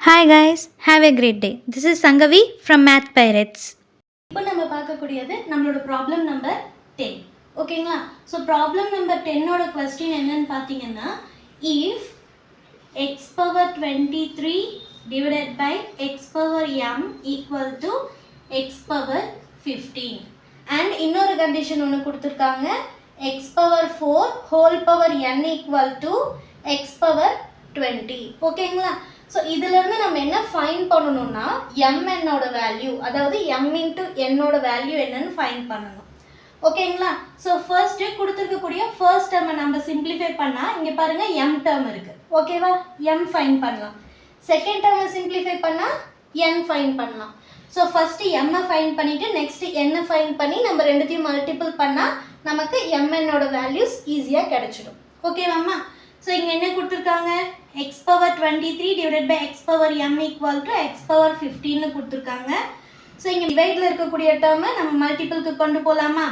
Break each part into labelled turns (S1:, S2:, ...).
S1: Hi guys, have a great day. This is Sangavi from Math Pirates.
S2: இப்போ நம்ம பார்க்கக்கூடியது நம்மளோட ப்ராப்ளம் நம்பர் 10. ஓகேங்களா? ஸோ ப்ராப்ளம் நம்பர் 10ஓட கொஸ்டின் என்னன்னு பார்த்தீங்கன்னா, if x power 23 divided by x power m equal to x power 15 and இன்னொரு condition ஒன்று கொடுத்துருக்காங்க, x power 4 whole power n equal to x power 20. ஓகேங்களா? ஸோ இதிலேருந்து நம்ம என்ன ஃபைன் பண்ணணும்னா mnோட வேல்யூ, அதாவது m இன்ட்டு என்னோட வேல்யூ என்னன்னு ஃபைன் பண்ணணும். ஓகேங்களா? ஸோ ஃபர்ஸ்ட்டு கொடுத்துருக்கக்கூடிய ஃபர்ஸ்ட் டேர்மை நம்ம சிம்பிளிஃபை பண்ணால் இங்கே பாருங்கள் m டேர்ம் இருக்குது. ஓகேவா? m ஃபைன் பண்ணலாம். செகண்ட் டேர்மை சிம்பிளிஃபை பண்ணால் n ஃபைன் பண்ணலாம். ஸோ ஃபஸ்ட்டு m ஃபைன் பண்ணிவிட்டு நெக்ஸ்ட்டு n ஃபைன் பண்ணி நம்ம ரெண்டுத்தையும் மல்டிபிள் பண்ணால் நமக்கு mnோட வேல்யூஸ் ஈஸியாக கிடச்சிடும். ஓகேவாம்மா? ஸோ இங்கே என்ன கொடுத்துருக்காங்க, x power 23 divided by x power m equal to x power 15 கொடுத்துருக்காங்க. ஸோ இங்கே டிவைடில் இருக்கக்கூடிய டேர்மை நம்ம மல்டிபிளுக்கு கொண்டு போகலாமா?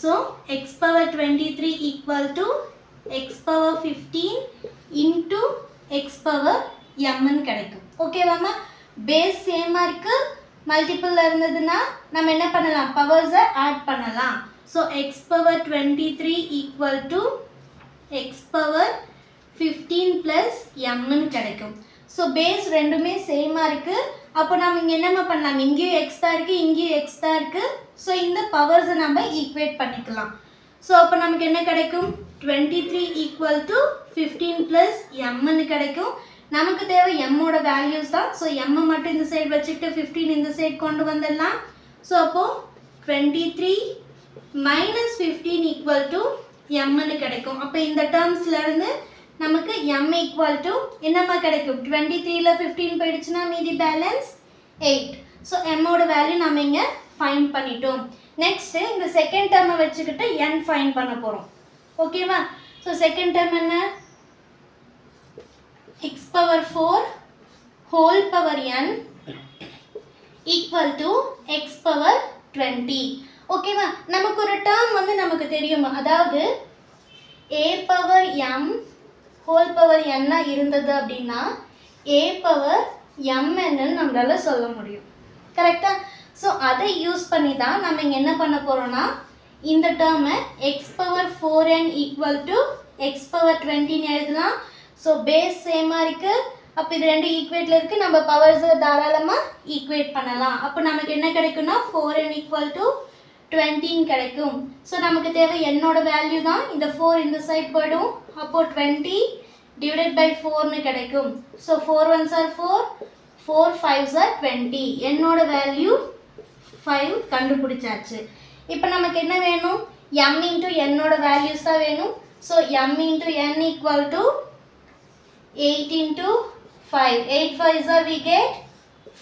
S2: So x power 23 equal to x power 15 into x power எம்னு கிடைக்கும். ஓகேவாம்மா? பேஸ் சேமாக இருக்குது, மல்டிபிளில் இருந்ததுன்னா நம்ம என்ன பண்ணலாம், பவர்ஸை ஆட் பண்ணலாம். So x power 23 equal to x power 15 plus எம்னு கிடைக்கும். ஸோ பேஸ் ரெண்டுமே சேமாக இருக்குது. அப்போ நம்ம இங்கே என்னம்மா பண்ணலாம், இங்கேயும் எக்ஸ் தான் இருக்குது, இங்கேயும் எக்ஸ் தான் இருக்குது. ஸோ இந்த பவர்ஸை நம்ம ஈக்குவேட் பண்ணிக்கலாம். ஸோ அப்போ நமக்கு என்ன கிடைக்கும், 23 ஈக்குவல் டு 15 ப்ளஸ் எம்னு கிடைக்கும். நமக்கு தேவை எம்மோட வேல்யூஸ் தான். ஸோ எம்மை மட்டும் இந்த சைடு வச்சுக்கிட்டு 15 இந்த சைடு கொண்டு வந்துடலாம். ஸோ அப்போது 23 மைனஸ் 15 ஈக்குவல் டு எம்னு கிடைக்கும். அப்போ இந்த டேர்ம்ஸ்லேருந்து நமக்கு எம் ஈக்குவல் டு என்னம்மா கிடைக்கும், 23ல் 15 போயிடுச்சுன்னா மீதி பேலன்ஸ் 8. ஸோ எம்மோட வேல்யூ நம்ம இங்கே ஃபைன் பண்ணிட்டோம். நெக்ஸ்ட்டு இந்த செகண்ட் டேர்மை வச்சுக்கிட்டு என் ஃபைன் பண்ண போகிறோம். ஓகேவா? ஸோ செகண்ட் டேர்ம் என்ன, X power 4 whole power n equal to x power 20. ஓகேவா? நமக்கு ஒரு டேர்ம் வந்து நமக்கு தெரியும், அதாவது a power M whole power என்ன இருந்தது அப்படின்னா ஏ பவர் எம்என்னு நம்மளால் சொல்ல முடியும். கரெக்டாக? ஸோ அதை யூஸ் பண்ணி தான் நம்ம இங்கே என்ன பண்ண போகிறோன்னா இந்த டேர்மை X power 4n equal to x power 20 எழுதலாம். ஸோ பேஸ் சேமாக இருக்குது, அப்போ இது ரெண்டு ஈக்குவேட்டில் இருக்குது, நம்ம பவர்ஸை தாராளமாக ஈக்குவேட் பண்ணலாம். அப்போ நமக்கு என்ன கிடைக்குன்னா 4n ஈக்குவல் டு 20 கிடைக்கும். ஸோ நமக்கு தேவை என்னோட வேல்யூ தான், இந்த 4 இந்த சைட் போய்டும். அப்போது 20 டிவைடட் பை 4னு கிடைக்கும். So 4 1s are 4, 4 5s are 20. என்னோட வேல்யூ 5 கண்டுபிடிச்சாச்சு. இப்போ நமக்கு என்ன வேணும், m இன்ட்டு என்னோட வேல்யூஸ் தான் வேணும். So m into n equal to 8 into 5. 8 5s are we get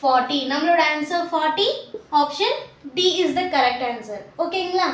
S2: 40. நம்மளோட answer 40. Option D is the correct answer. ஓகேங்களா?